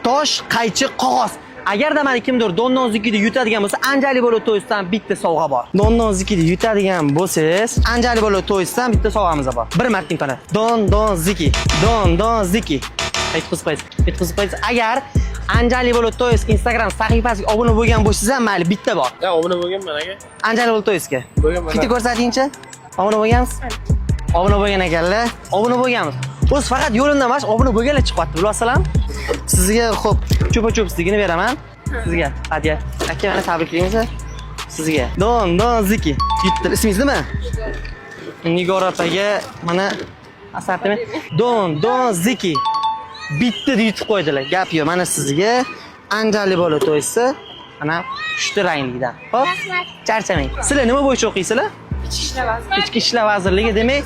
tosh, qaychi, qog'oz. Agarda mana kimdir Donnozikida yutadigan bo'lsa, Anjali Bolo Toysdan bitta sovg'a bor. Donnozikida yutadigan bo'lsangiz, Anjali Bolo Toysdan bitta sovg'amiz bor. Bir marta imkoniyat. Donnoziki. Aytqizib qo'yasiz. Agar Anjali Bolo Toys Instagram sahifasiga obuna bo'lgan bo'lsangiz ham mayli, bitta bor. Ha, obuna bo'lganman aka. Anjali Bolo Toysga. Bo'lganman. Bitta ko'rsatingchi. Obuna bo'lgansiz? Obuna bo'lgan ekanlar. Obuna bo'lganmiz. O'z faqat yo'limdan emas, obuna bo'lganlar chiqyapti, bilasizlarmi? Sizga xo'p, cho'pa-cho'psligini beraman. Sizga hadya. Aka, meni tabriklaymiz. Sizga. Ziki. Yutdi. Ismingiz nima? Nigora opaga mana asartimi? Ziki. Bitta yutib qo'ydilar. Gap yo'q. Mana sizga Anjali Bolo Toys'i mana 3 ranglikdan. Xo'p? Charchamang. Sizlar nima bo'yicha o'qiysizlar? Ichki ishlar vazirligi. Demak,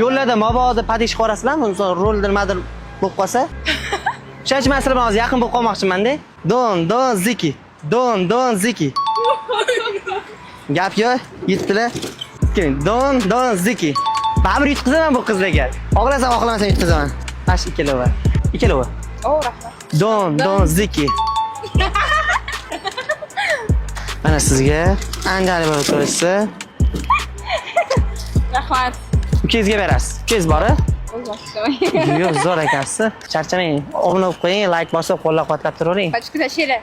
yo'llarda mabodo padishga qorasizlarmi? Inson roldir madir bo'lib qolsa. Shuning men sizlar bilan hozir yaqin bo'lib qolmoqchiman-da. Ziki. Ziki. Gap yo'q, yetdilar. Keling, Ziki. Baribir yutqizaman bu qizlarga. Xohlasam, xohlamasam yutqizaman. Ash ikkalova. O, rahmat. Ziki. Mana sizga Anjali Bolo Toys'i. Rahmat. Ukangizga berasiz. Ukangiz bor-a? O'zbekiston. Yo'q, zo'r ekansiz. Charchamang. Obuna bo'lib qo'ying, like bosib, qo'llab-quvvatlab turavering. Pachka tashinglar.